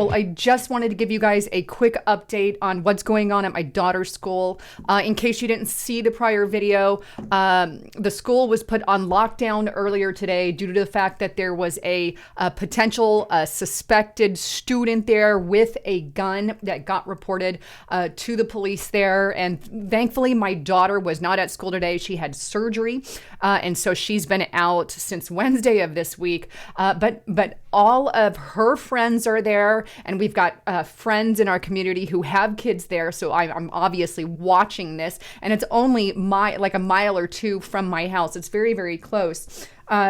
Well, I just wanted to give you guys a quick update on what's going on at my daughter's school. In case you didn't see the prior video, the school was put on lockdown earlier today due to the fact that there was a potential suspected student there with a gun that got reported to the police there. And thankfully, my daughter was not at school today. She had surgery, and so she's been out since Wednesday of this week. But all of her friends are there, and we've got friends in our community who have kids there. So I'm obviously watching this, and it's only like a mile or two from my house. It's very, very close.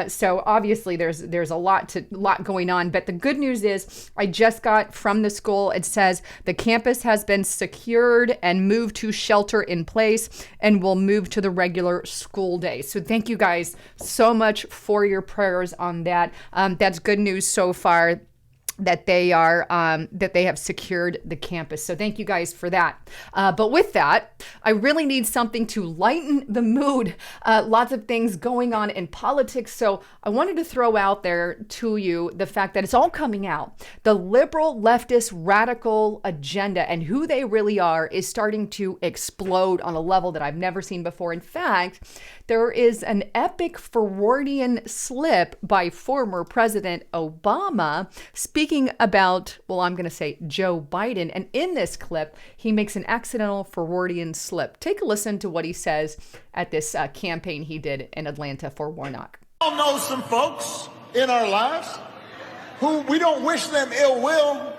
So obviously there's a lot going on, but the good news is I just got from the school. It says the campus has been secured and moved to shelter in place and will move to the regular school day. So thank you guys so much for your prayers on that. That's good news so far, that they have secured the campus. So thank you guys for that. But with that, I really need something to lighten the mood. Lots of things going on in politics. So I wanted to throw out there to you the fact that it's all coming out. The liberal, leftist, radical agenda and who they really are is starting to explode on a level that I've never seen before. In fact, there is an epic Freudian slip by former President Obama speaking about, well, I'm going to say Joe Biden. And in this clip, he makes an accidental Freudian slip. Take a listen to what he says at this campaign he did in Atlanta for Warnock. We all know some folks in our lives who we don't wish them ill will.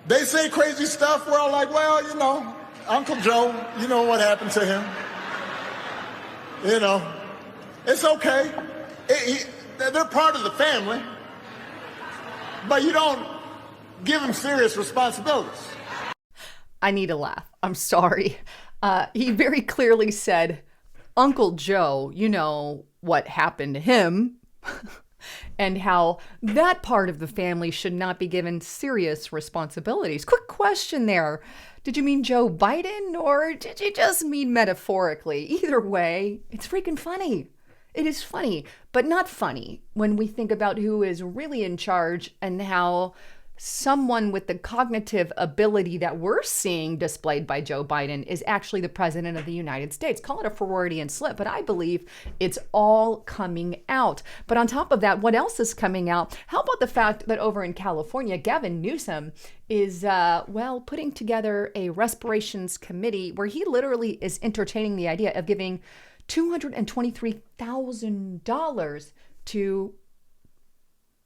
They say crazy stuff. We're all like, well, you know, Uncle Joe, you know what happened to him. You know, it's okay. They're part of the family. But you don't give him serious responsibilities. I need a laugh. I'm sorry. He very clearly said, Uncle Joe, you know what happened to him, and how that part of the family should not be given serious responsibilities. Quick question there. Did you mean Joe Biden, or did you just mean metaphorically? Either way, it's freaking funny. It is funny, but not funny when we think about who is really in charge and how someone with the cognitive ability that we're seeing displayed by Joe Biden is actually the president of the United States. Call it a Freudian slip, but I believe it's all coming out. But on top of that, what else is coming out? How about the fact that over in California, Gavin Newsom is, putting together a reparations committee where he literally is entertaining the idea of giving $223,000 to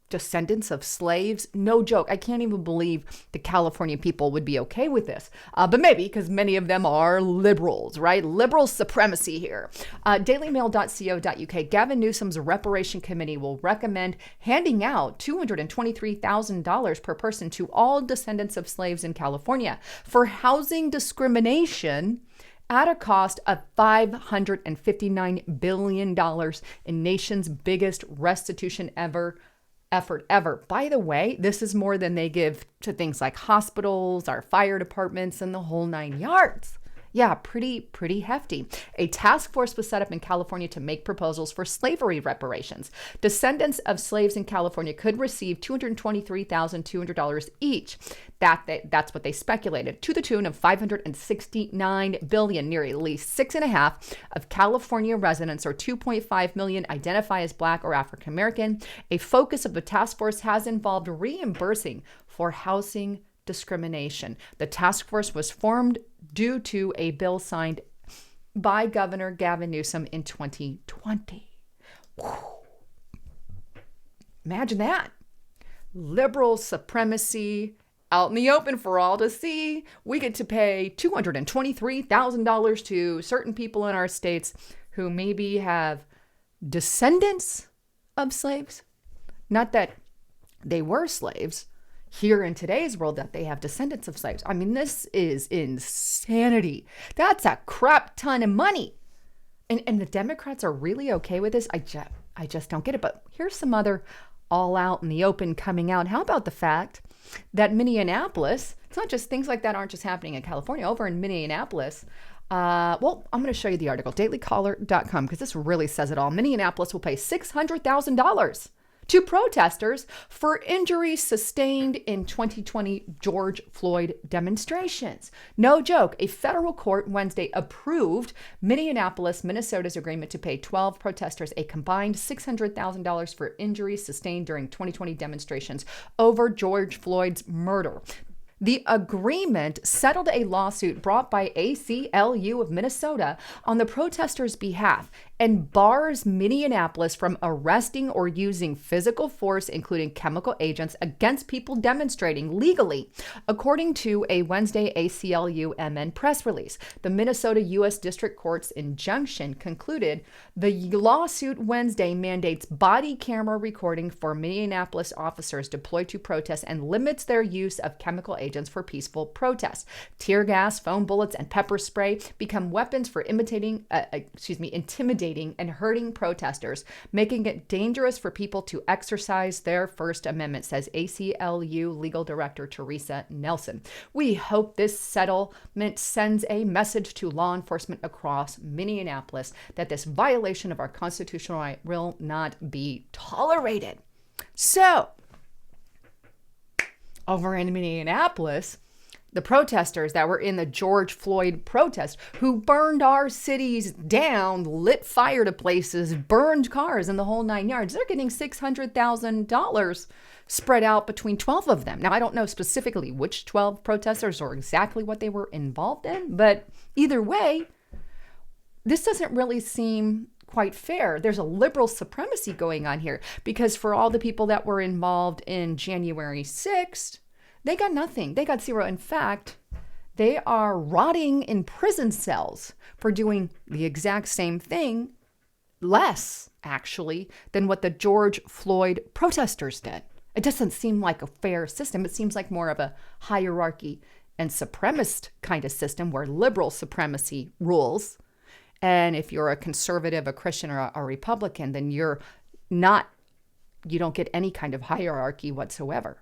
descendants of slaves. No joke. I can't even believe the California people would be okay with this. But maybe, because many of them are liberals, right? Liberal supremacy here. Dailymail.co.uk. Gavin Newsom's reparation committee will recommend handing out $223,000 per person to all descendants of slaves in California for housing discrimination at a cost of $559 billion in nation's biggest restitution effort ever. By the way, this is more than they give to things like hospitals, our fire departments, and the whole 9 yards. Yeah, pretty hefty. A task force was set up in California to make proposals for slavery reparations. Descendants of slaves in California could receive $223,200 each. That's what they speculated, to the tune of $569 billion. Nearly 6.5 of California residents, or 2.5 million, identify as Black or African American. A focus of the task force has involved reimbursing for housing discrimination. The task force was formed due to a bill signed by Governor Gavin Newsom in 2020. Whew. Imagine that. Liberal supremacy out in the open for all to see. We get to pay $223,000 to certain people in our states who maybe have descendants of slaves. Not that they were slaves, here in today's world, that they have descendants of slaves. I mean, this is insanity. That's a crap ton of money. And the Democrats are really okay with this. I just don't get it. But here's some other all out in the open coming out. How about the fact that Minneapolis, it's not just things like that aren't just happening in California, over in Minneapolis. I'm going to show you the article, dailycaller.com, because this really says it all. Minneapolis will pay $600,000 to protesters for injuries sustained in 2020 George Floyd demonstrations. No joke. A federal court Wednesday approved Minneapolis, Minnesota's agreement to pay 12 protesters a combined $600,000 for injuries sustained during 2020 demonstrations over George Floyd's murder. The agreement settled a lawsuit brought by ACLU of Minnesota on the protesters' behalf and bars Minneapolis from arresting or using physical force, including chemical agents, against people demonstrating legally, according to a Wednesday ACLU-MN press release. The Minnesota U.S. District Court's injunction concluded the lawsuit Wednesday mandates body camera recording for Minneapolis officers deployed to protest and limits their use of chemical agents for peaceful protests. Tear gas, foam bullets, and pepper spray become weapons for intimidating and hurting protesters, making it dangerous for people to exercise their First Amendment, says ACLU Legal Director Teresa Nelson. We hope this settlement sends a message to law enforcement across Minneapolis that this violation of our constitutional right will not be tolerated. So, over in Minneapolis, the protesters that were in the George Floyd protest, who burned our cities down, lit fire to places, burned cars, and the whole 9 yards, they're getting $600,000 spread out between 12 of them. Now, I don't know specifically which 12 protesters or exactly what they were involved in, but either way, this doesn't really seem quite fair. There's a liberal supremacy going on here, because for all the people that were involved in January 6th, they got nothing. They got zero. In fact, they are rotting in prison cells for doing the exact same thing, less actually, than what the George Floyd protesters did. It doesn't seem like a fair system. It seems like more of a hierarchy and supremacist kind of system where liberal supremacy rules. And if you're a conservative, a Christian, or a Republican, then you don't get any kind of hierarchy whatsoever.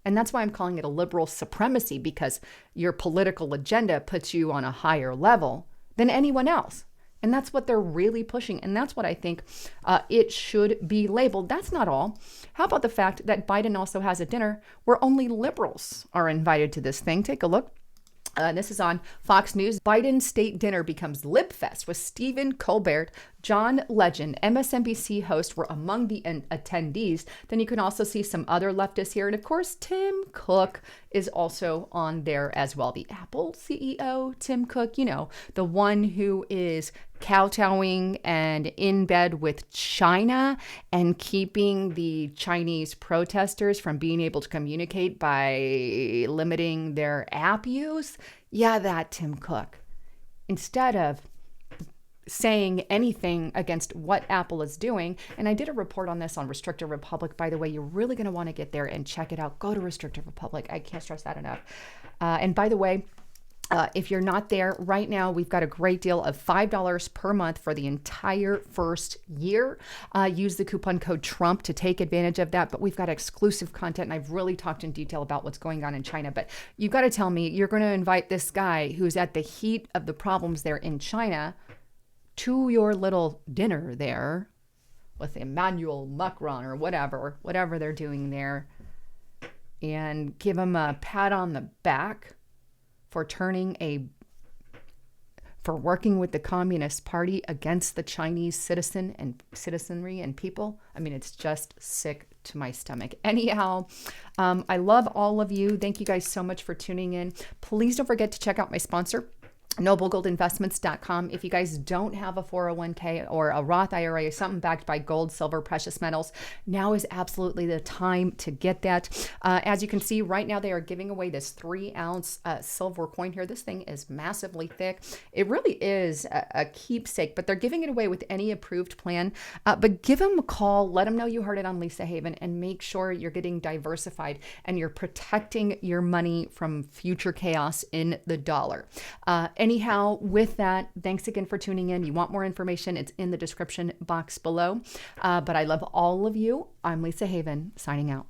And that's why I'm calling it a liberal supremacy, because your political agenda puts you on a higher level than anyone else. And that's what they're really pushing. And that's what I think it should be labeled. That's not all. How about the fact that Biden also has a dinner where only liberals are invited to this thing? Take a look. This is on Fox News. Biden's state dinner becomes Libfest with Stephen Colbert, John Legend, MSNBC host were among the attendees. Then you can also see some other leftists here. And of course, Tim Cook is also on there as well. The Apple CEO, Tim Cook, the one who is kowtowing and in bed with China and keeping the Chinese protesters from being able to communicate by limiting their app use. Yeah, that Tim Cook. Instead of saying anything against what Apple is doing. And I did a report on this on Restricted Republic. By the way, you're really going to want to get there and check it out. Go to Restricted Republic. I can't stress that enough. And by the way, if you're not there right now, we've got a great deal of $5 per month for the entire first year. Use the coupon code Trump to take advantage of that. But we've got exclusive content, and I've really talked in detail about what's going on in China. But you've got to tell me you're going to invite this guy who's at the heat of the problems there in China to your little dinner there with Emmanuel Macron or whatever they're doing there, and give him a pat on the back for working with the Communist Party against the Chinese citizenry and people. I mean, it's just sick to my stomach. Anyhow, I love all of you. Thank you guys so much for tuning in. Please don't forget to check out my sponsor, NobleGoldInvestments.com. If you guys don't have a 401k or a Roth IRA, something backed by gold, silver, precious metals, now is absolutely the time to get that. As you can see right now, they are giving away this 3-ounce silver coin here. This thing is massively thick. It really is a keepsake, but they're giving it away with any approved plan. But give them a call. Let them know you heard it on Lisa Haven, and make sure you're getting diversified and you're protecting your money from future chaos in the dollar. Anyhow, with that, thanks again for tuning in. You want more information, it's in the description box below. But I love all of you. I'm Lisa Haven, signing out.